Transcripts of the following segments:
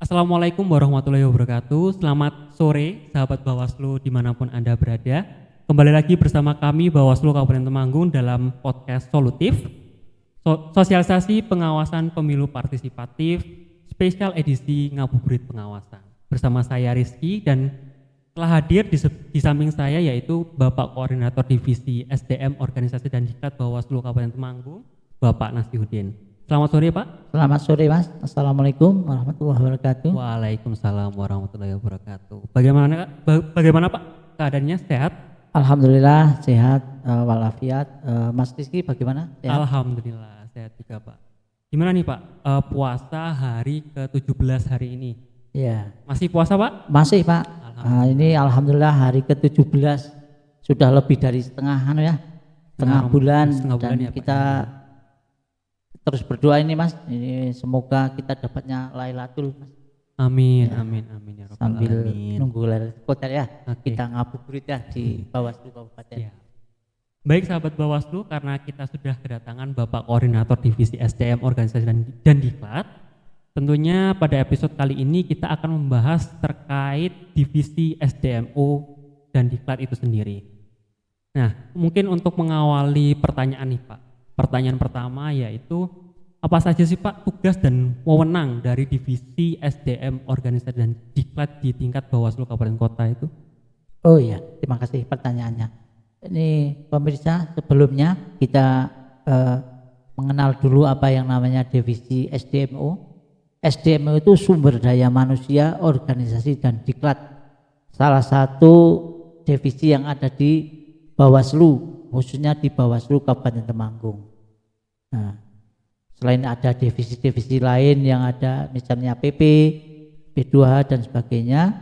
Assalamualaikum warahmatullahi wabarakatuh. Selamat sore sahabat Bawaslu dimanapun Anda berada. Kembali lagi bersama kami Bawaslu Kabupaten Temanggung dalam podcast Solutif, Sosialisasi Pengawasan Pemilu Partisipatif, spesial edisi Ngabuburit Pengawasan. Bersama saya Rizky dan telah hadir di samping saya yaitu Bapak Koordinator Divisi SDM Organisasi dan Diklat Bawaslu Kabupaten Temanggung, Bapak Nasihudin. Selamat sore Pak. Selamat sore Mas. Assalamualaikum warahmatullahi wabarakatuh. Waalaikumsalam warahmatullahi wabarakatuh. Bagaimana Pak keadaannya, sehat? Alhamdulillah sehat walafiat. Mas Rizky bagaimana? Sehat? Alhamdulillah sehat juga Pak. Gimana nih Pak puasa hari ke-17 hari ini? Iya. Masih puasa Pak? Masih Pak. Ini alhamdulillah hari ke-17 sudah lebih dari setengah setengah bulan dan ya, kita terus berdoa ini Mas. Ini semoga kita dapatnya Lailatul Mas. Amin, Ya. amin ya Rabbal Sambil alamin. nunggu Lailatul Qadar ya. Oke. Kita ngabuburit ya di Bawaslu Kabupaten. Ya. Baik sahabat Bawaslu, karena kita sudah kedatangan Bapak Koordinator Divisi SDM Organisasi dan Diklat, tentunya pada episode kali ini kita akan membahas terkait Divisi SDMO dan Diklat itu sendiri. Nah, mungkin untuk mengawali pertanyaan nih Pak. Pertanyaan pertama yaitu apa saja sih Pak tugas dan wewenang dari Divisi SDM Organisasi dan Diklat di tingkat Bawaslu Kabupaten Kota itu? Oh iya, terima kasih pertanyaannya. Ini pemirsa, sebelumnya kita mengenal dulu apa yang namanya Divisi SDMO. SDMO itu sumber daya manusia, organisasi dan diklat. Salah satu divisi yang ada di Bawaslu, khususnya di Bawaslu Kabupaten Temanggung. Nah, selain ada divisi-divisi lain yang ada misalnya PP, P2H dan sebagainya,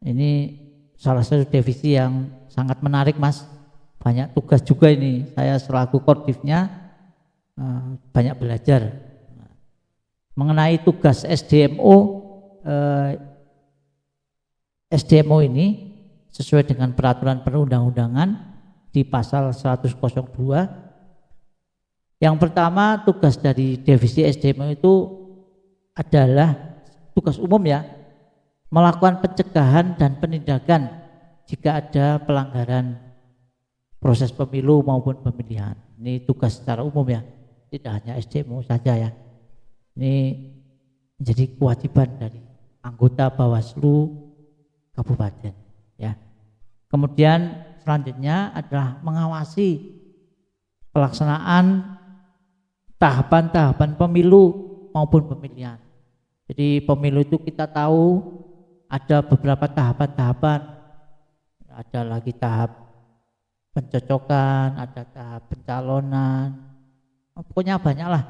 ini salah satu divisi yang sangat menarik Mas. Banyak tugas juga ini, saya selaku koordifnya banyak belajar. Mengenai tugas SDMO ini sesuai dengan peraturan perundang-undangan di pasal 102. Yang pertama, tugas dari divisi SDMO itu adalah tugas umum ya, melakukan pencegahan dan penindakan jika ada pelanggaran proses pemilu maupun pemilihan. Ini tugas secara umum ya, tidak hanya SDMO saja ya. Ini menjadi kewajiban dari anggota Bawaslu Kabupaten ya. Kemudian selanjutnya adalah mengawasi pelaksanaan tahapan-tahapan pemilu maupun pemilihan. Jadi pemilu itu kita tahu ada beberapa tahapan-tahapan. Ada lagi tahap pencocokan, ada tahap pencalonan. Pokoknya banyaklah,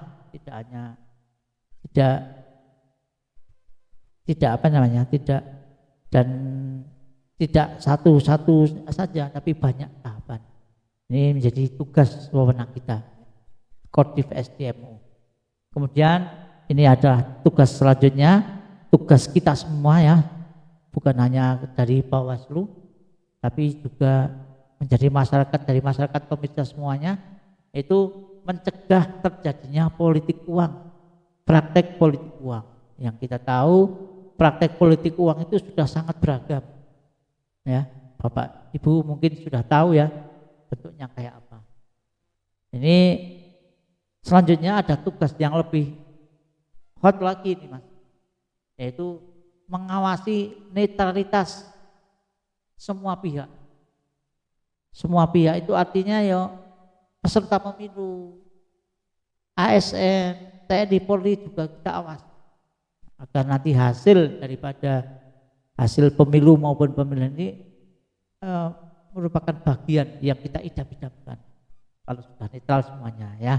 tidak satu-satu saja, tapi banyak tahapan. Ini menjadi tugas wewenang kita, Koordif SDMO. Kemudian ini adalah tugas selanjutnya, tugas kita semua ya, bukan hanya dari Bawaslu, tapi juga menjadi masyarakat, dari masyarakat pemirsa semuanya, itu mencegah terjadinya politik uang, praktek politik uang. Yang kita tahu praktek politik uang itu sudah sangat beragam. Ya, Bapak Ibu mungkin sudah tahu ya bentuknya kayak apa. Ini selanjutnya ada tugas yang lebih hot lagi nih Mas, yaitu mengawasi netralitas semua pihak. Semua pihak itu artinya ya peserta pemilu, ASN, TNI, Polri juga kita awasi agar nanti hasil daripada hasil pemilu maupun pemilihan ini merupakan bagian yang kita idam-idamkan kalau sudah netral semuanya ya.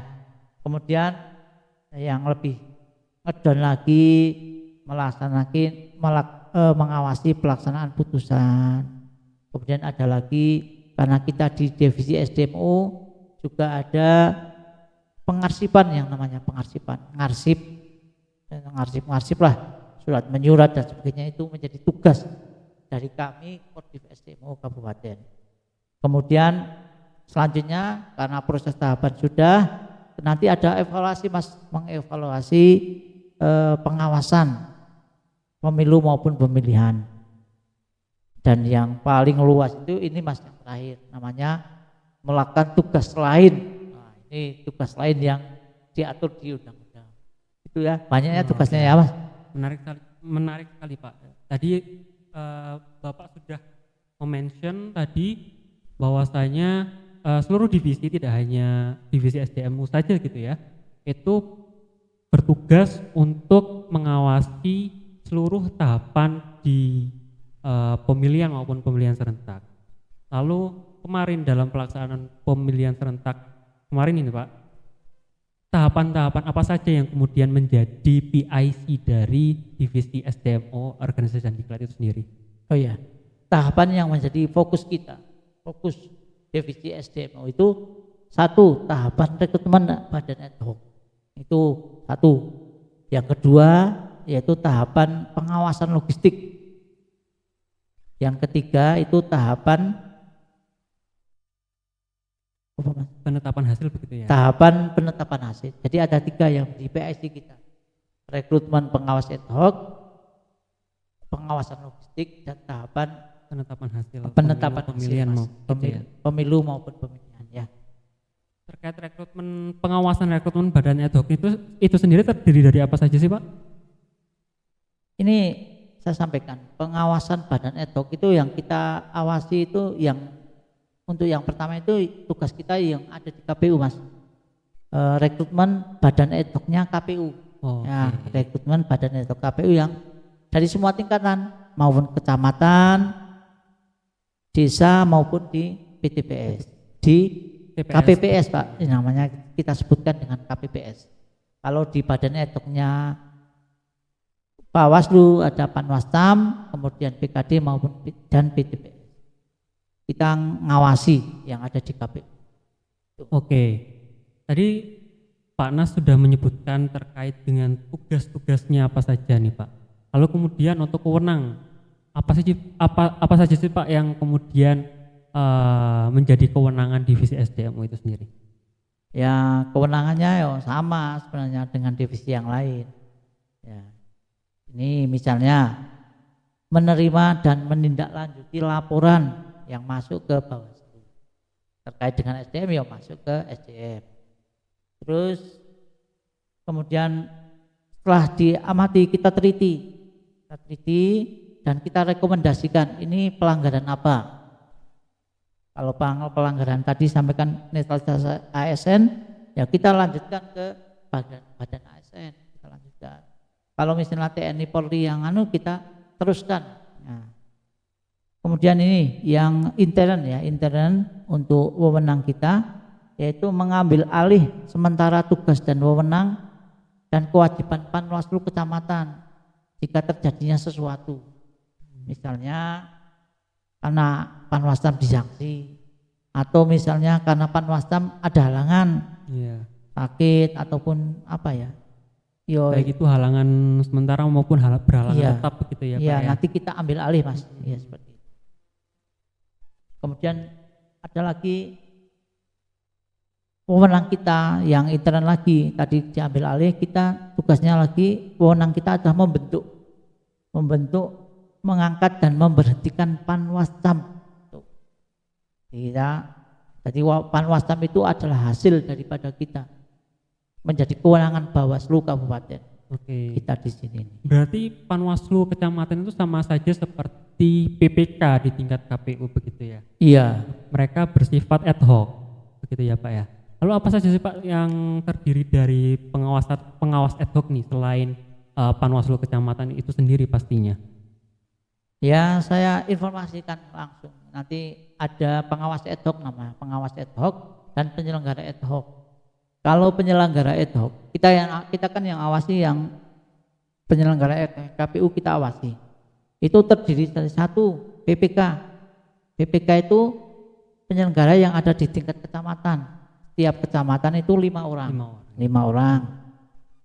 Kemudian yang lebih ngedon lagi mengawasi pelaksanaan putusan. Kemudian ada lagi, karena kita di divisi SDMO juga ada pengarsipan, yang namanya pengarsipan, ngarsip lah, surat menyurat dan sebagainya, itu menjadi tugas dari kami Koordif SDMO Kabupaten. Kemudian selanjutnya karena proses tahapan sudah, nanti ada evaluasi Mas, mengevaluasi pengawasan pemilu maupun pemilihan. Dan yang paling luas itu ini Mas yang terakhir, namanya melakukan tugas lain. Nah, ini tugas lain yang diatur di undang-undang. Itu ya, banyaknya tugasnya ya Mas. Menarik sekali Pak. Tadi Bapak sudah mention tadi bahwasanya seluruh divisi, tidak hanya divisi SDMU saja gitu ya, itu bertugas untuk mengawasi seluruh tahapan di pemilihan maupun pemilihan serentak. Lalu kemarin dalam pelaksanaan pemilihan serentak kemarin ini Pak, tahapan-tahapan apa saja yang kemudian menjadi PIC dari divisi SDMO organisasi dan diklat itu sendiri? Oh ya, tahapan yang menjadi fokus kita, fokus divisi SDMO itu satu, tahapan rekrutmen badan ad hoc. Itu satu. Yang kedua yaitu tahapan pengawasan logistik. Yang ketiga itu tahapan penetapan hasil begitu ya. Tahapan penetapan hasil. Jadi ada 3 yang di PIC kita. Rekrutmen pengawas ad hoc, pengawasan logistik, dan tahapan penetapan hasil pemilu maupun pemilihan ya. Terkait pengawasan rekrutmen badan ad hoc itu sendiri terdiri dari apa saja sih Pak? Ini saya sampaikan, pengawasan badan ad hoc itu yang kita awasi itu yang untuk yang pertama itu tugas kita yang ada di KPU Mas. Rekrutmen badan ad hocnya KPU. Ya, rekrutmen badan ad hoc KPU yang dari semua tingkatan maupun kecamatan, desa maupun di PTPS, di KPPS Pak, ini namanya kita sebutkan dengan KPPS. Kalau di badan ad hocnya Bawaslu ada Panwastam, kemudian PKD maupun dan PTPS. Kita ngawasi yang ada di KPU. Oke, tadi Pak Nas sudah menyebutkan terkait dengan tugas-tugasnya apa saja nih Pak. Lalu kemudian untuk wewenang apa saja sih Pak yang kemudian menjadi kewenangan divisi SDMU itu sendiri? Ya kewenangannya ya sama sebenarnya dengan divisi yang lain. Ya. Ini misalnya menerima dan menindaklanjuti laporan yang masuk ke Bawaslu terkait dengan SDM ya masuk ke SDM. Terus kemudian setelah diamati kita teliti dan kita rekomendasikan ini pelanggaran apa. Kalau pelanggaran tadi sampaikan netralitas ASN, ya kita lanjutkan ke badan ASN, kita lanjutkan. Kalau misalnya TNI Polri yang kita teruskan. Nah, kemudian ini yang intern untuk wewenang kita, yaitu mengambil alih sementara tugas dan wewenang dan kewajiban Panwaslu kecamatan jika terjadinya sesuatu. Misalnya karena Panwastam disanksi, atau misalnya karena Panwastam ada halangan, sakit ataupun apa ya. Baik itu halangan sementara maupun berhalangan tetap begitu ya Pak ya. Nanti kita ambil alih Mas. Ya seperti itu. Kemudian ada lagi wewenang kita yang intern lagi, tadi diambil alih, kita tugasnya lagi wewenang kita adalah membentuk, mengangkat dan memberhentikan Panwastam. Jadi Panwastam itu adalah hasil daripada kita menjadi kewenangan Bawaslu Kabupaten. Oke. Kita di sini. Berarti Panwaslu Kecamatan itu sama saja seperti PPK di tingkat KPU begitu ya? Iya. Mereka bersifat ad hoc begitu ya Pak ya. Lalu apa saja sih Pak yang terdiri dari pengawas ad hoc nih selain Panwaslu Kecamatan itu sendiri pastinya? Ya saya informasikan langsung. Nanti ada pengawas ad hoc namanya, pengawas ad hoc dan penyelenggara ad hoc. Kalau penyelenggara ad hoc, kita kan yang awasi yang penyelenggara ad hoc, KPU kita awasi. Itu terdiri dari satu PPK. PPK itu penyelenggara yang ada di tingkat kecamatan. Setiap kecamatan itu 5 orang. 5 orang.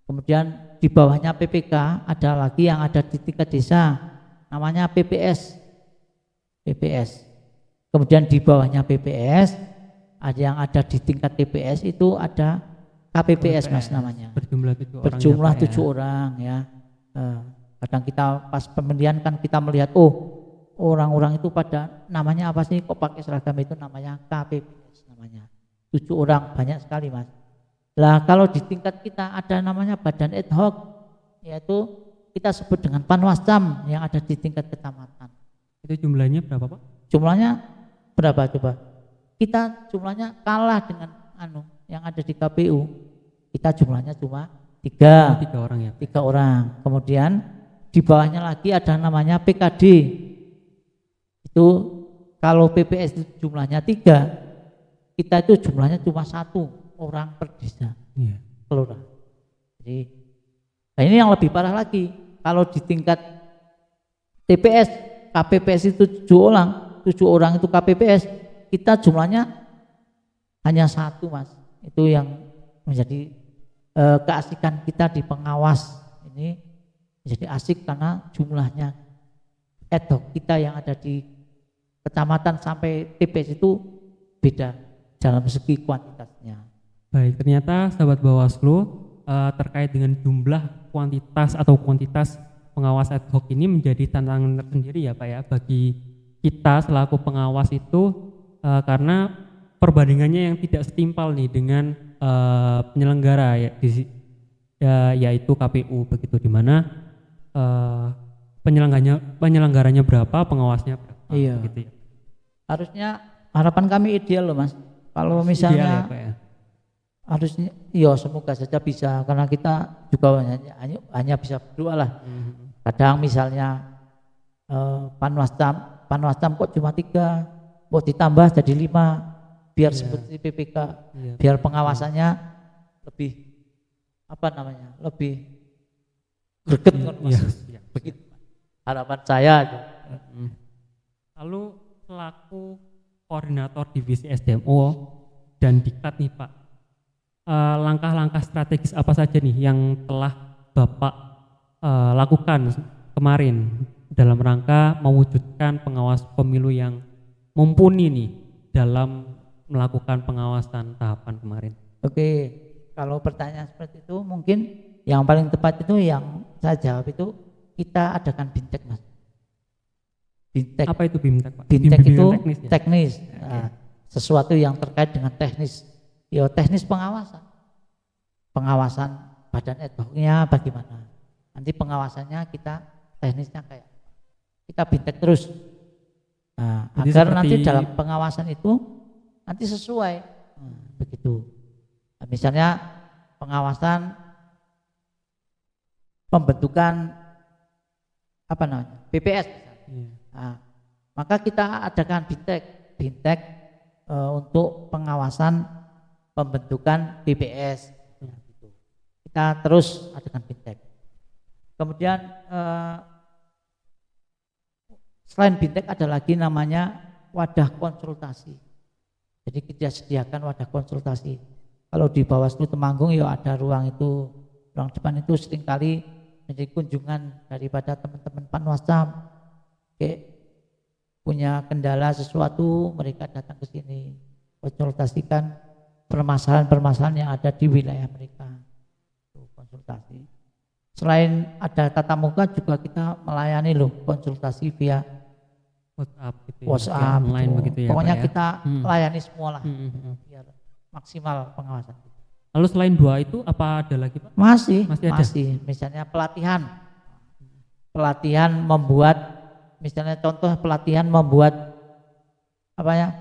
Kemudian di bawahnya PPK ada lagi yang ada di tingkat desa, namanya PPS. PPS. Kemudian di bawahnya PPS ada yang ada di tingkat TPS itu ada KPPS Mas namanya. Berjumlah 7 orang. Berjumlah 7 orang ya. Kadang kita pas pemilihan kan kita melihat, oh orang-orang itu pada namanya apa sih kok pakai seragam, itu namanya KPPS namanya. 7 orang, banyak sekali Mas. Lah kalau di tingkat kita ada namanya badan ad hoc, yaitu kita sebut dengan Panwascam yang ada di tingkat kecamatan. Itu jumlahnya berapa Pak? Jumlahnya berapa coba? Kita jumlahnya kalah dengan yang ada di KPU. Kita jumlahnya cuma 3. 3 orang ya. 3 orang. Kemudian di bawahnya lagi ada namanya PKD. Itu kalau PPS itu jumlahnya 3, kita itu jumlahnya cuma 1 orang per desa. Iya. Kelurahan. Jadi, nah ini yang lebih parah lagi. Kalau di tingkat TPS, KPPS itu 7 orang itu KPPS, kita jumlahnya hanya 1 Mas. Itu yang menjadi keasikan kita di pengawas ini menjadi asik karena jumlahnya ad hoc kita yang ada di kecamatan sampai TPS itu beda dalam segi kuantitasnya. Baik, ternyata sahabat Bawaslu terkait dengan jumlah kuantitas atau kuantitas pengawas ad hoc ini menjadi tantangan tersendiri ya Pak ya bagi kita selaku pengawas itu karena perbandingannya yang tidak setimpal nih dengan penyelenggara yaitu KPU begitu, di mana penyelenggaranya berapa, pengawasnya berapa. Iya. Begitu ya. Harusnya harapan kami ideal loh Mas. Kalau misalnya ideal ya, Pak ya? harusnya, ya semoga saja bisa, karena kita juga hanya bisa berdoa lah. Kadang misalnya Panwascam kok cuma 3, mau ditambah jadi 5. Biar seperti PPK, biar pengawasannya lebih lebih greget. Begitu harapan saya. Lalu selaku koordinator divisi SDMO dan Diklat nih Pak, langkah-langkah strategis apa saja nih yang telah Bapak lakukan kemarin dalam rangka mewujudkan pengawas pemilu yang mumpuni nih dalam melakukan pengawasan tahapan kemarin? Oke, kalau pertanyaan seperti itu mungkin yang paling tepat itu yang saya jawab itu kita adakan BIMTEK Mas. BIMTEK. Apa itu BIMTEK Pak? BIMTEK itu teknis, ya? Sesuatu yang terkait dengan teknis. Ya teknis pengawasan badan ad hoc-nya bagaimana. Nanti pengawasannya kita teknisnya kayak kita BIMTEK terus. Nah, agar nanti dalam pengawasan itu nanti sesuai begitu. Nah, misalnya pengawasan pembentukan PPS misalnya. Nah, maka kita adakan BIMTEK untuk pengawasan pembentukan PPS. Gitu. Kita terus adakan BIMTEK. Kemudian selain BIMTEK ada lagi namanya wadah konsultasi. Jadi kita sediakan wadah konsultasi. Kalau di Bawaslu Temanggung ya ada ruang itu, ruang depan itu seringkali menjadi kunjungan daripada teman-teman Panwascam. Kayak punya kendala sesuatu, mereka datang ke sini konsultasikan permasalahan-permasalahan yang ada di wilayah mereka. Itu konsultasi. Selain ada tatap muka juga kita melayani konsultasi via WhatsApp gitu ya, WhatsApp online begitu ya. Pokoknya Pak, kita layani semua lah biar maksimal pengawasan. Lalu selain 2 itu apa ada lagi Pak? Masih ada? Misalnya pelatihan membuat, misalnya contoh pelatihan membuat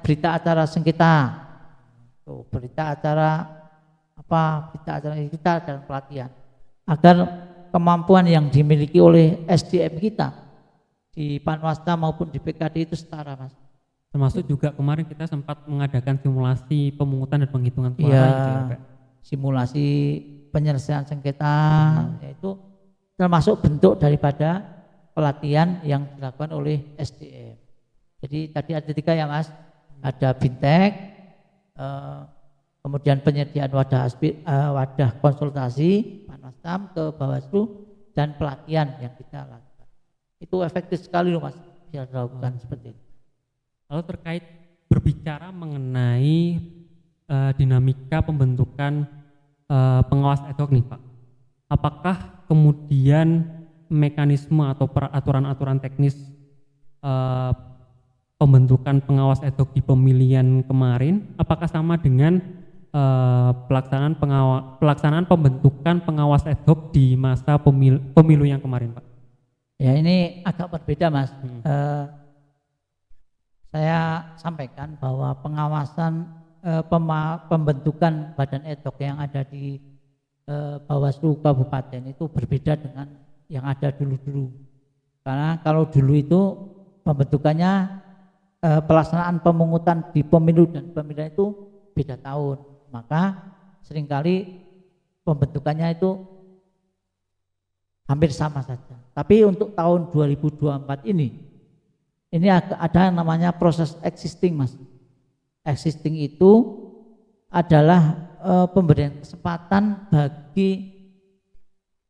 berita acara sengketa. Berita acara kita dalam pelatihan agar kemampuan yang dimiliki oleh SDM kita di Panwascam maupun di PKD itu setara Mas. Termasuk juga kemarin kita sempat mengadakan simulasi pemungutan dan penghitungan suara gitu ya Pak. Simulasi penyelesaian sengketa, yaitu termasuk bentuk daripada pelatihan yang dilakukan oleh SDM. Jadi tadi ada 3 ya Mas, ada BIMTEK, kemudian penyediaan wadah konsultasi Panwascam ke Bawaslu, dan pelatihan yang kita lakukan. Itu efektif sekali loh Mas, bisa dilakukan seperti itu. Lalu terkait berbicara mengenai dinamika pembentukan pengawas ad hoc nih Pak, apakah kemudian mekanisme atau peraturan-aturan teknis eh, pembentukan pengawas ad hoc di pemilihan kemarin, apakah sama dengan pelaksanaan pembentukan pengawas ad hoc di masa pemilu yang kemarin, Pak? Ya, ini agak berbeda, Mas. Saya sampaikan bahwa pengawasan pembentukan badan ad hoc yang ada di Bawaslu Kabupaten itu berbeda dengan yang ada dulu-dulu. Karena kalau dulu itu pembentukannya pelaksanaan pemungutan di pemilu dan pemilihan itu beda tahun, maka seringkali pembentukannya itu hampir sama saja. Tapi untuk tahun 2024 ini ada yang namanya proses existing, Mas. Existing itu adalah pemberian kesempatan bagi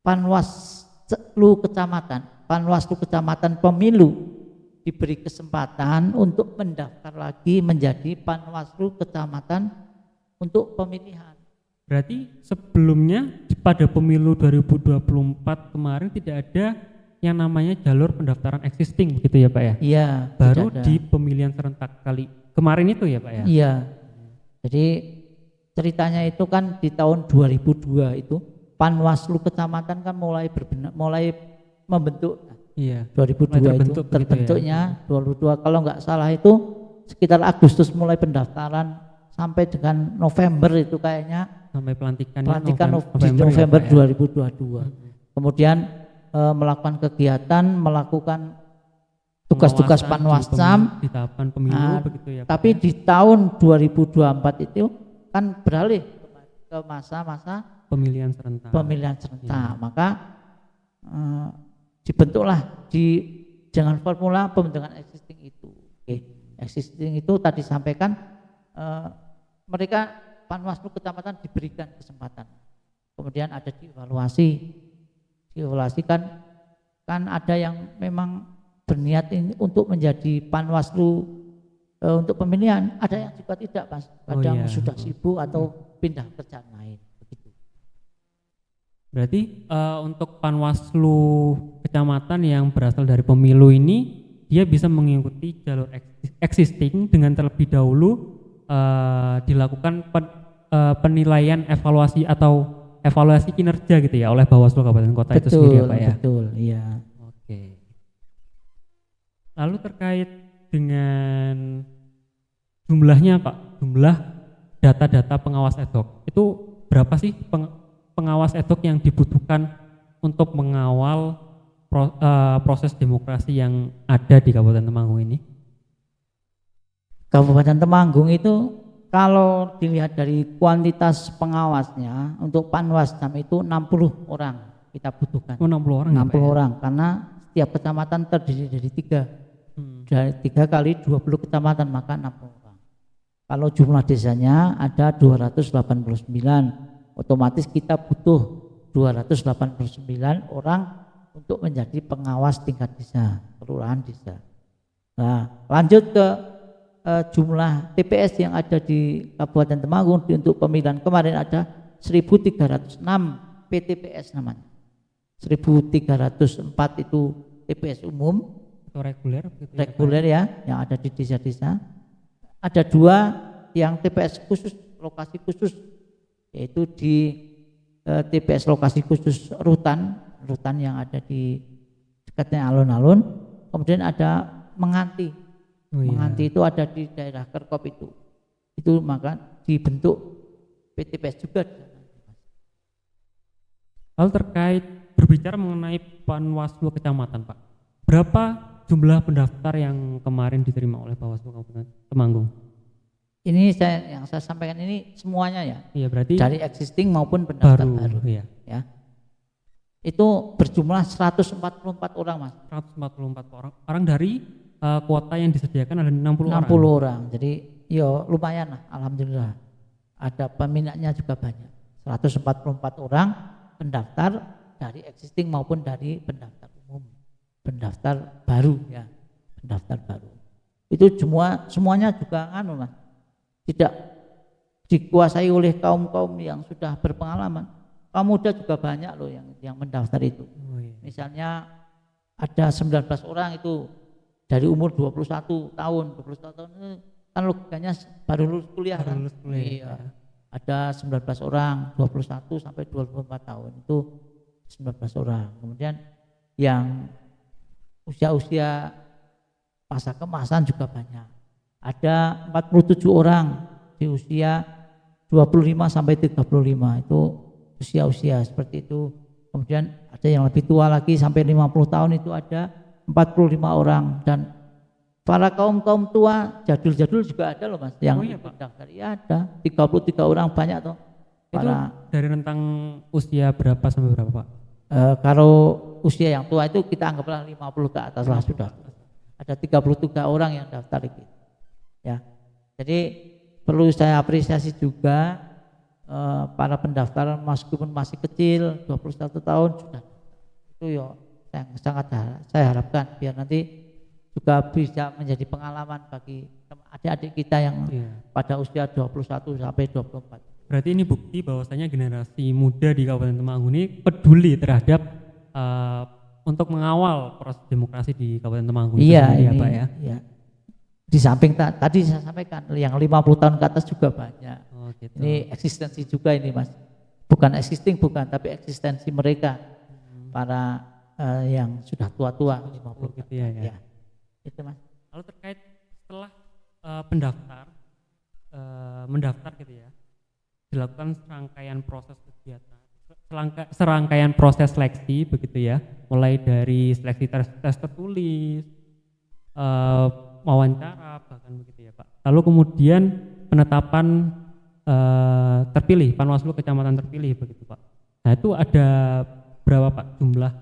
Panwaslu kecamatan pemilu diberi kesempatan untuk mendaftar lagi menjadi Panwaslu kecamatan untuk pemilihan. Berarti sebelumnya pada pemilu 2024 kemarin tidak ada yang namanya jalur pendaftaran existing, begitu ya Pak ya? Iya. Baru di pemilihan serentak kali kemarin itu ya Pak ya? Iya. Jadi ceritanya itu kan di tahun 2002 itu Panwaslu kecamatan kan mulai membentuk. Iya. 2002 itu terbentuknya ya. 2002 kalau nggak salah itu sekitar Agustus mulai pendaftaran sampai dengan November itu kayaknya. Sampai pelantikan di November ya, 2022. Kemudian melakukan kegiatan, melakukan tugas-tugas Panwascam di tahapan pemilu begitu ya. Tapi di tahun 2024 itu kan beralih ke masa-masa pemilihan serentak. Ya. Maka dibentuklah dengan formula pembentukan existing itu. Existing itu tadi sampaikan mereka Panwaslu kecamatan diberikan kesempatan. Kemudian ada dievaluasi kan ada yang memang berniat ini untuk menjadi Panwaslu untuk pemilihan, ada yang juga tidak, Mas. Kadang sudah sibuk atau pindah kerjaan lain begitu. Berarti untuk Panwaslu kecamatan yang berasal dari pemilu ini dia bisa mengikuti jalur existing dengan terlebih dahulu dilakukan penilaian evaluasi atau evaluasi kinerja gitu ya oleh Bawaslu Kabupaten Kota itu sendiri ya Pak ya? Betul, iya. Oke. Lalu terkait dengan jumlahnya Pak, jumlah data-data pengawas ad hoc itu berapa sih pengawas ad hoc yang dibutuhkan untuk mengawal proses demokrasi yang ada di Kabupaten Temanggung ini? Kabupaten Temanggung itu kalau dilihat dari kuantitas pengawasnya untuk Panwascam itu 60 orang kita butuhkan. 60 orang 60 ya, orang karena setiap kecamatan terdiri dari 3. Dari 3 kali 20 kecamatan maka 60 orang. Kalau jumlah desanya ada 289, otomatis kita butuh 289 orang untuk menjadi pengawas tingkat desa, kelurahan desa. Nah, lanjut ke jumlah TPS yang ada di Kabupaten Temanggung untuk pemilihan kemarin ada 1.306 PTPS namanya. 1.304 itu TPS umum atau reguler ya, yang ada di desa-desa. Ada 2 yang TPS khusus, lokasi khusus, yaitu di TPS lokasi khusus rutan yang ada di dekatnya alun-alun. Kemudian ada Menganti. Menganti itu ada di daerah Kerkop itu maka dibentuk PTPS juga. Lalu terkait berbicara mengenai Panwaslu kecamatan Pak, berapa jumlah pendaftar yang kemarin diterima oleh Bawaslu Kabupaten Temanggung? Ini yang saya sampaikan ini semuanya ya. Iya, berarti dari existing maupun pendaftar baru. Iya. Ya. Itu berjumlah 144 orang, Mas. 144 orang dari kuota yang disediakan ada 60 orang. Jadi lumayan lah, alhamdulillah. Ada peminatnya juga banyak. 144 orang pendaftar dari existing maupun dari pendaftar umum. Pendaftar baru ya. Pendaftar baru. Itu semuanya juga Mas. Tidak dikuasai oleh kaum-kaum yang sudah berpengalaman. Kaum muda juga banyak loh yang mendaftar itu. Misalnya ada 19 orang itu dari umur 21 tahun itu kan logikanya baru lulus kuliah kan. Iya. Ada 19 orang 21 sampai 24 tahun itu 19 orang. Kemudian yang usia masa kemasan juga banyak. Ada 47 orang di usia 25 sampai 35 itu usia-usia seperti itu. Kemudian ada yang lebih tua lagi sampai 50 tahun itu ada 45 orang, dan para kaum tua jadul-jadul juga ada loh Mas yang daftar. Ya ada 33 orang banyak toh. Itu dari rentang usia berapa sampai berapa Pak? Kalau usia yang tua itu kita anggaplah 50 ke atas lah sudah. Ada 33 orang yang daftar gitu. Ya. Jadi perlu saya apresiasi juga para pendaftar meskipun masih kecil 21 tahun sudah itu ya yang sangat saya harapkan biar nanti juga bisa menjadi pengalaman bagi adik-adik kita yang pada usia 21 sampai 24. Berarti ini bukti bahwasanya generasi muda di Kabupaten Temanggung ini peduli terhadap untuk mengawal proses demokrasi di Kabupaten Temanggung. Iya, ini, ya Pak ya. Iya. Di samping tadi saya sampaikan yang 50 tahun ke atas juga banyak. Oh, gitu. Ini eksistensi juga ini Mas. Bukan existing bukan, tapi eksistensi mereka para yang sudah tua-tua 50 gitu ya. Itu Mas. Lalu terkait setelah mendaftar gitu ya, dilakukan serangkaian proses kegiatan, serangkaian proses seleksi begitu ya, mulai dari seleksi tes tertulis, wawancara bahkan begitu ya Pak. Lalu kemudian penetapan terpilih Panwaslu kecamatan terpilih begitu Pak. Nah itu ada berapa Pak jumlah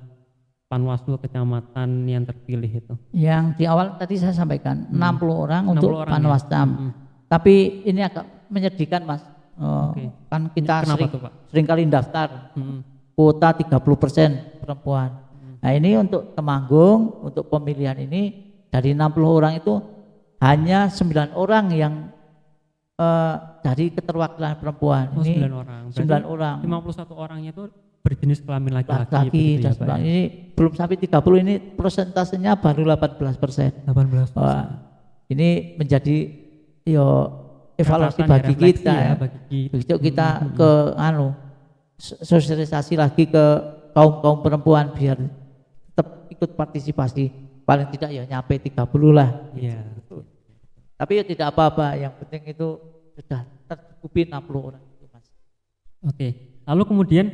Panwaslu kecamatan yang terpilih itu? Yang di awal tadi saya sampaikan 60 orang 60 untuk orang Panwascam. Ya? Tapi ini agak menyedihkan Mas. Kan kita sering kali daftar kuota 30% perempuan. Nah ini untuk Temanggung untuk pemilihan ini dari 60 orang itu hanya 9 orang yang dari keterwakilan perempuan. Oh, ini 9 orang. 51 orangnya itu berjenis kelamin laki-laki. Ya, ini belum sampai 30, ini persentasenya baru 18%. 18%. Ini menjadi evaluasi bagi kita ya. Begitu kita ke sosialisasi lagi ke kaum perempuan biar tetap ikut partisipasi, paling tidak ya nyampe 30 lah. Iya. Tapi ya tidak apa-apa, yang penting itu sudah tercukupi 60 orang itu Mas. Oke. Lalu kemudian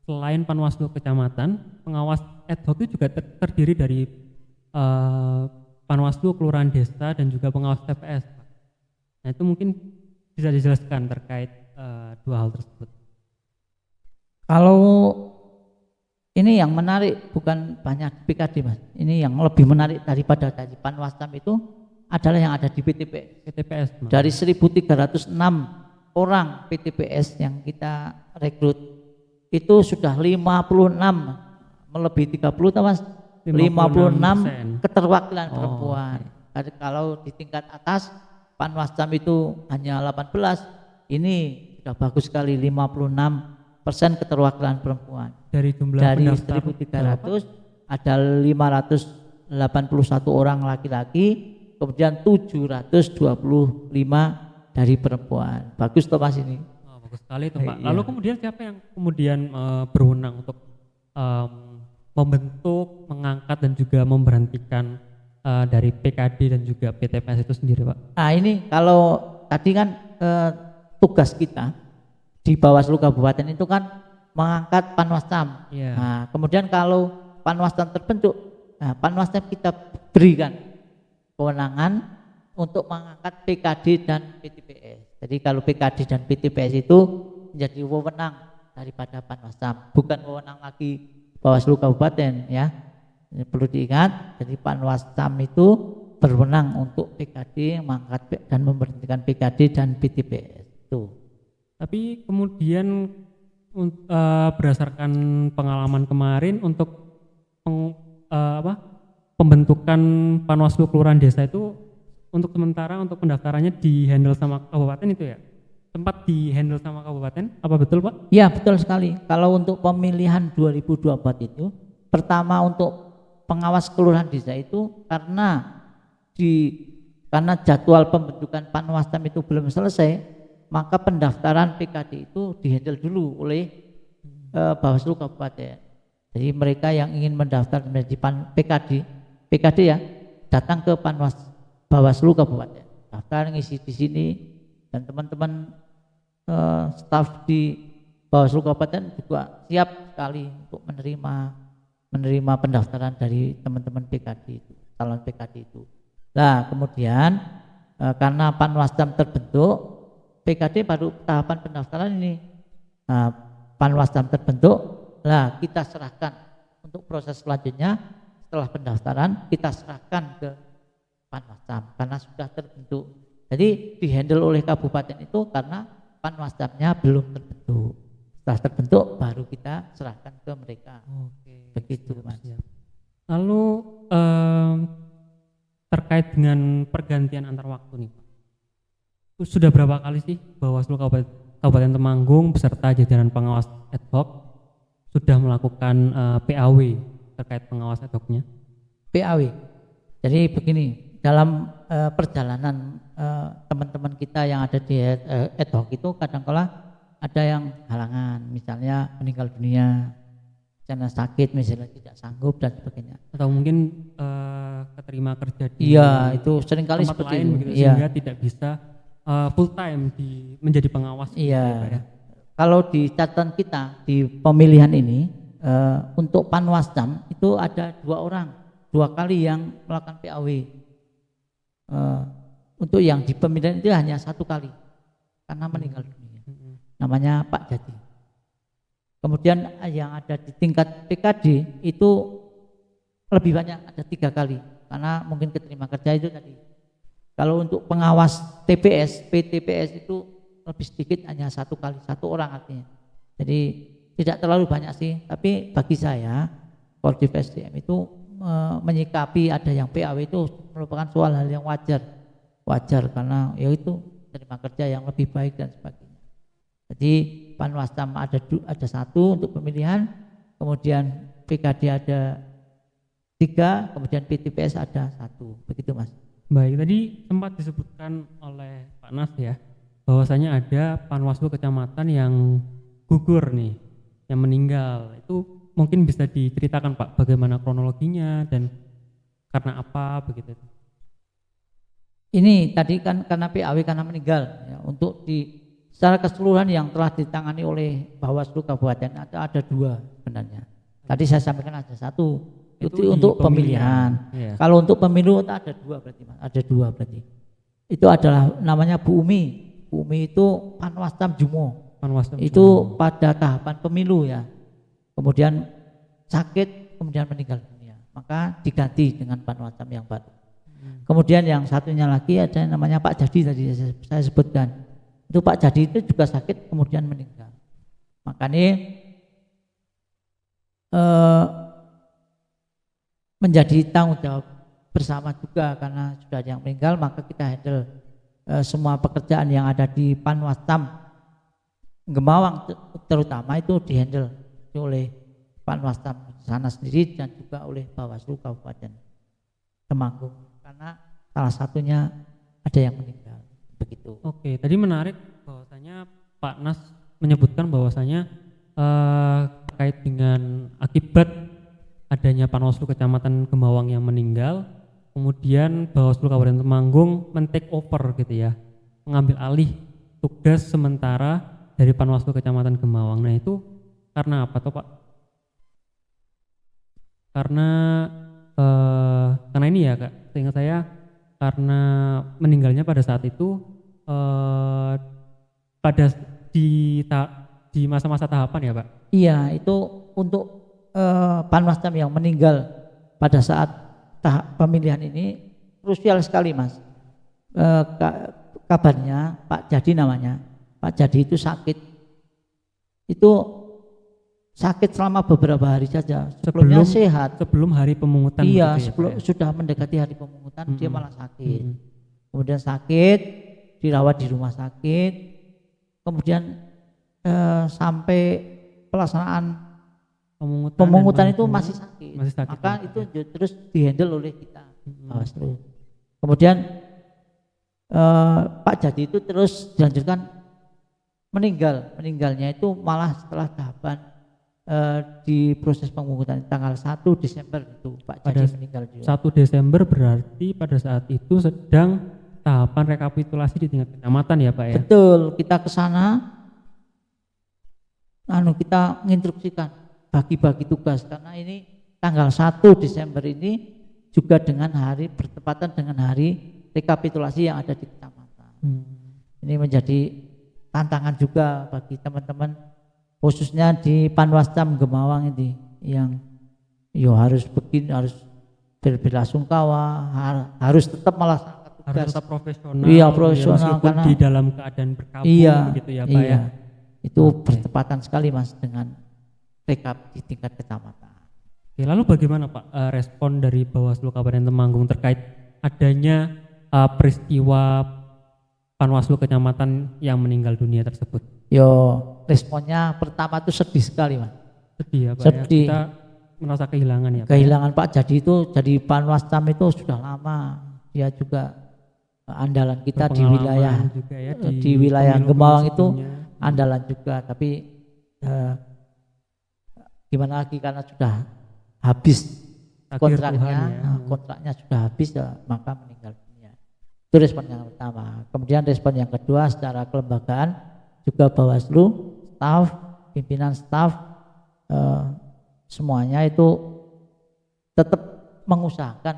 selain Panwaslu kecamatan, pengawas ad hoc itu juga terdiri dari Panwaslu kelurahan desa dan juga pengawas TPS. Nah itu mungkin bisa dijelaskan terkait dua hal tersebut. Kalau ini yang menarik bukan banyak PKD Mas. Ini yang lebih menarik daripada dari Panwascam itu adalah yang ada di PTPS. Dari 1.306 orang PTPS yang kita rekrut itu sudah 56 melebihi 30 Mas, 56 keterwakilan perempuan. Okay. Kalau di tingkat atas Panwascam itu hanya 18, ini sudah bagus sekali 56% keterwakilan perempuan. Dari jumlah dari 1.300 ada 581 orang laki-laki, kemudian 725 dari perempuan. Bagus toh Mas ini. Oh, bagus sekali itu Pak. Lalu kemudian siapa yang kemudian berwenang untuk membentuk, mengangkat dan juga memberhentikan dari PKD dan juga PTPS itu sendiri Pak? Nah ini kalau tadi kan tugas kita di Bawaslu Kabupaten itu kan mengangkat Panwascam. Yeah. Nah, kemudian kalau Panwascam terbentuk, nah Panwascam kita berikan kewenangan untuk mengangkat PKD dan PTPS. Jadi kalau PKD dan PTPS itu menjadi wewenang daripada Panwascam, bukan wewenang lagi Bawaslu Kabupaten ya. Ini perlu diingat, jadi Panwascam itu berwenang untuk PKD, mengangkat dan memberhentikan PKD dan PTPS itu. Tapi kemudian berdasarkan pengalaman kemarin untuk pembentukan Panwaslu kelurahan desa itu untuk sementara untuk pendaftarannya di-handle sama kabupaten itu ya? Sempat di-handle sama kabupaten, apa betul Pak? Ya betul sekali. Kalau untuk pemilihan 2024 itu pertama untuk pengawas kelurahan desa itu karena jadwal pembentukan Panwascam itu belum selesai, maka pendaftaran PKD itu dihandle dulu oleh Bawaslu Kabupaten. Jadi mereka yang ingin mendaftar menjadi PKD ya, datang ke Bawaslu Kabupaten, daftar ngisi di sini, dan teman-teman staf di Bawaslu Kabupaten juga siap sekali untuk menerima pendaftaran dari teman-teman PKD itu, calon PKD itu. Nah kemudian karena Panwascam terbentuk, PKD baru tahapan pendaftaran ini. Nah, Panwascam terbentuk, nah kita serahkan untuk proses selanjutnya setelah pendaftaran kita serahkan ke Panwascam karena sudah terbentuk. Jadi dihandle oleh kabupaten itu karena Panwascamnya belum terbentuk. Setelah terbentuk baru kita serahkan ke mereka. Oke, begitu Mas. Lalu terkait dengan pergantian antar waktu nih Pak, sudah berapa kali sih Bawaslu Kabupaten Temanggung beserta jajaran pengawas ad hoc sudah melakukan PAW terkait pengawas ad hocnya? PAW. Jadi begini, dalam perjalanan teman-teman kita yang ada di ad hoc itu kadang-kala ada yang halangan, misalnya meninggal dunia, misalnya sakit, misalnya tidak sanggup dan sebagainya. Atau mungkin keterima kerja di itu seringkali tempat seperti lain itu. Begitu, sehingga tidak bisa full time menjadi pengawas. Iya. Kalau di catatan kita di pemilihan ini untuk Panwascam itu ada 2 orang, 2 kali yang melakukan PAW. Untuk yang di pemilihan itu hanya 1 kali karena meninggal dunia. Namanya Pak Jadi. Kemudian yang ada di tingkat PKD itu lebih banyak, ada 3 kali karena mungkin keterima kerja itu tadi. Kalau untuk pengawas TPS, PTPS itu lebih sedikit, hanya 1 kali, 1 orang artinya. Jadi tidak terlalu banyak sih, tapi bagi saya Kodim SDM itu menyikapi ada yang PAW itu merupakan suatu hal yang wajar karena yaitu terima kerja yang lebih baik dan sebagainya. Jadi Panwascam ada 1 untuk pemilihan, kemudian PKD ada 3, kemudian PTPS ada 1, begitu Mas. Baik, tadi sempat disebutkan oleh Pak Nas ya, bahwasanya ada Panwaslu kecamatan yang gugur nih, yang meninggal. Itu mungkin bisa diceritakan Pak, bagaimana kronologinya dan karena apa begitu? Ini tadi kan karena PAW karena meninggal ya, untuk secara keseluruhan yang telah ditangani oleh Bawaslu Kabupaten ada 2 sebenarnya. Tadi saya sampaikan ada 1 itu untuk pemilihan. Ya. Kalau untuk pemilu ada 2 berarti Mas. Ada 2 berarti. Itu adalah namanya Bu Umi. Bu Umi itu Panwascam Jumo. Itu pada tahapan pemilu ya. Kemudian sakit, kemudian meninggal dunia. Maka diganti dengan Panwascam yang baru. Kemudian yang satunya lagi ada namanya Pak Jadi tadi saya sebutkan. Itu Pak Jadi itu juga sakit kemudian meninggal. Makanya menjadi tanggung jawab bersama juga karena sudah ada yang meninggal, maka kita handle semua pekerjaan yang ada di Panwascam Gemawang terutama itu dihandle oleh Panwascam sana sendiri dan juga oleh Bawaslu Kabupaten Temanggung karena salah satunya ada yang meninggal, begitu. Oke, tadi menarik bahwasanya Pak Nas menyebutkan bahwasanya terkait dengan akibat adanya Panwaslu Kecamatan Gemawang yang meninggal, kemudian Bawaslu Kabupaten Temanggung men-take over gitu ya, mengambil alih tugas sementara dari Panwaslu Kecamatan Gemawang. Nah itu karena apa toh Pak? Karena ini ya Kak, seingat saya karena meninggalnya pada saat itu di masa-masa tahapan ya Pak? Iya, itu untuk Panwascam yang meninggal pada saat tahap pemilihan ini krusial sekali Mas. Kabarnya Pak Jadi namanya, Pak Jadi itu sakit. Itu sakit selama beberapa hari saja. Sebelumnya sehat. Sebelum hari pemungutan. Iya, sudah mendekati hari pemungutan dia malah sakit. Kemudian sakit, dirawat di rumah sakit. Kemudian sampai pelaksanaan pemungutan dan itu penghitungan masih sakit, masih sakit, maka ya, itu Pak, ya. terus dihandle oleh kita Bawaslu. Kemudian Pak Jadi itu terus dilanjutkan meninggalnya itu malah setelah tahapan di proses pemungutan tanggal 1 Desember itu Pak Pada Jadi meninggal juga. 1 Desember berarti pada saat itu sedang tahapan rekapitulasi di tingkat kecamatan ya Pak ya? Betul, kita ke sana kita menginstruksikan bagi-bagi tugas karena ini tanggal 1 Desember ini juga dengan hari bertepatan dengan hari rekapitulasi yang ada di kecamatan. Ini menjadi tantangan juga bagi teman-teman khususnya di Panwascam Gemawang ini yang harus begini, harus berbela-sungkawa, harus tetap melaksanakan tugas. Harus tetap profesional. Iya, profesional meskipun karena di dalam keadaan berkabung begitu ya Pak ya. Itu bertepatan sekali Mas dengan rekap di tingkat kecamatan. Oke, lalu bagaimana Pak respon dari Bawaslu Kabupaten Temanggung terkait adanya peristiwa Panwaslu kecamatan yang meninggal dunia tersebut? Responnya pertama itu sedih sekali Mas. Sedih ya Pak sedih. Ya. Kita merasa kehilangan ya Pak. Kehilangan Pak Jadi itu jadi Panwascam itu sudah lama. Dia juga andalan kita di wilayah juga ya, di wilayah Gemawang itu sebelumnya. Andalan juga, tapi gimana lagi karena sudah habis kontraknya sudah habis ya, maka meninggal dunia. Itu respon yang pertama. Kemudian respon yang kedua secara kelembagaan juga Bawaslu, staf, pimpinan staf semuanya itu tetap mengusahakan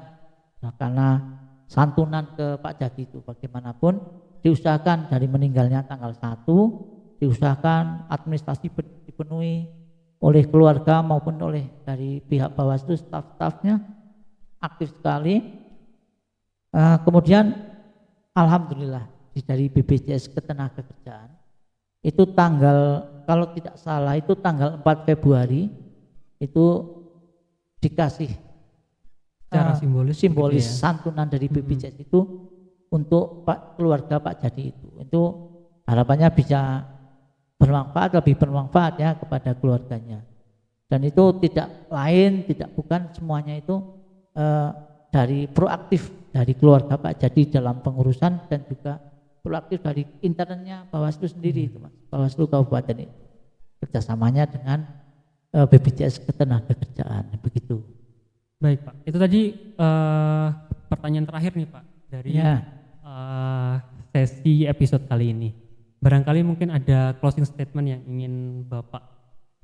karena santunan ke Pak Jadi itu bagaimanapun diusahakan dari meninggalnya tanggal 1 diusahakan administrasi dipenuhi oleh keluarga maupun oleh dari pihak Bawaslu, staf-stafnya aktif sekali. Kemudian alhamdulillah dari BPJS Ketenagakerjaan itu tanggal, kalau tidak salah itu tanggal 4 Februari itu dikasih secara simbolis gitu ya? santunan dari BPJS itu untuk keluarga Pak Jadi itu harapannya bisa lebih bermanfaat ya kepada keluarganya, dan itu tidak bukan semuanya itu dari proaktif dari keluarga Pak Jadi dalam pengurusan dan juga proaktif dari internalnya Bawaslu sendiri itu Mas, Bawaslu Kabupaten itu kerjasamanya dengan BPJS Ketenagakerjaan begitu. Baik Pak, itu tadi pertanyaan terakhir nih Pak dari sesi episode kali ini. Barangkali mungkin ada closing statement yang ingin Bapak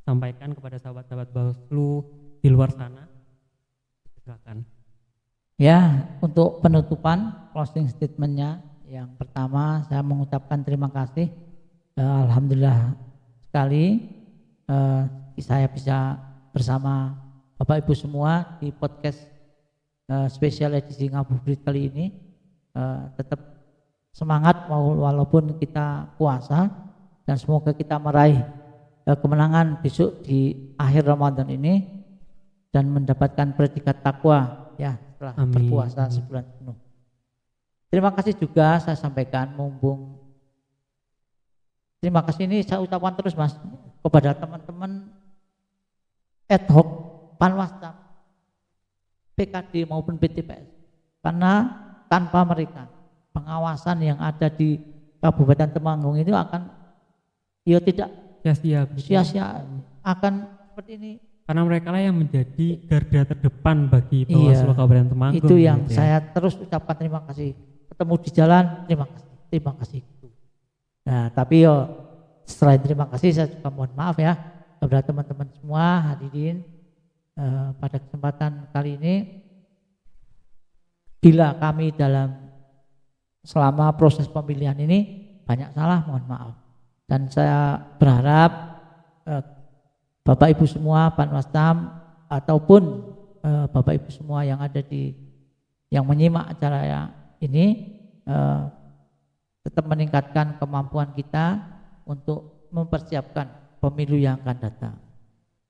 sampaikan kepada sahabat-sahabat Bawaslu di luar sana. Silakan. Ya, untuk penutupan closing statementnya yang pertama saya mengucapkan terima kasih. Alhamdulillah sekali saya bisa bersama Bapak Ibu semua di podcast spesial edisi Ngabuburit kali ini. Tetap semangat walaupun kita puasa, dan semoga kita meraih kemenangan besok di akhir Ramadan ini dan mendapatkan predikat takwa ya setelah berpuasa sebulan penuh. Terima kasih juga saya sampaikan, mumpung terima kasih ini saya ucapkan terus Mas kepada teman-teman ad hoc Panwascam, PKD maupun PTPS, karena tanpa mereka pengawasan yang ada di Kabupaten Temanggung itu akan tidak sia-sia akan seperti ini. Karena mereka lah yang menjadi garda terdepan bagi Bawaslu Kabupaten Temanggung. Itu yang saya terus ucapkan terima kasih. Ketemu di jalan, terima kasih. Nah, tapi selain terima kasih saya juga mohon maaf ya kepada teman-teman semua hadirin pada kesempatan kali ini. Bila kami selama proses pemilihan ini banyak salah, mohon maaf. Dan saya berharap Bapak Ibu semua Panwascam ataupun Bapak Ibu semua yang ada yang menyimak acara ini tetap meningkatkan kemampuan kita untuk mempersiapkan pemilu yang akan datang.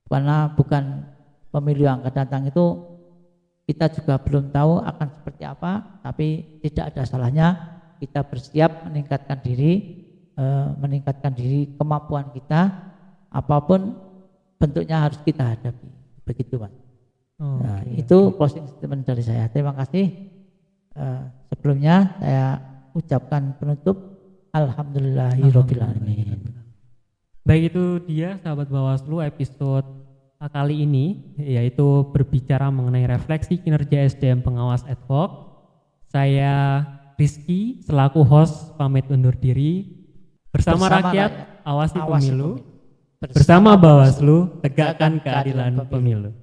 Karena bukan pemilu yang akan datang itu kita juga belum tahu akan seperti apa, tapi tidak ada salahnya kita bersiap meningkatkan diri kemampuan kita, apapun bentuknya harus kita hadapi. Begitu Mas. Nah, Oke. itu closing statement dari saya. Terima kasih. Sebelumnya saya ucapkan penutup alhamdulillahirabbil alamin. Baik, itu dia sahabat Bawaslu episode kali ini, yaitu berbicara mengenai refleksi kinerja SDM pengawas ad hoc. Saya Rizky selaku host pamit undur diri. Bersama rakyat awasi pemilu. Bersama Bawaslu tegakkan keadilan pemilu.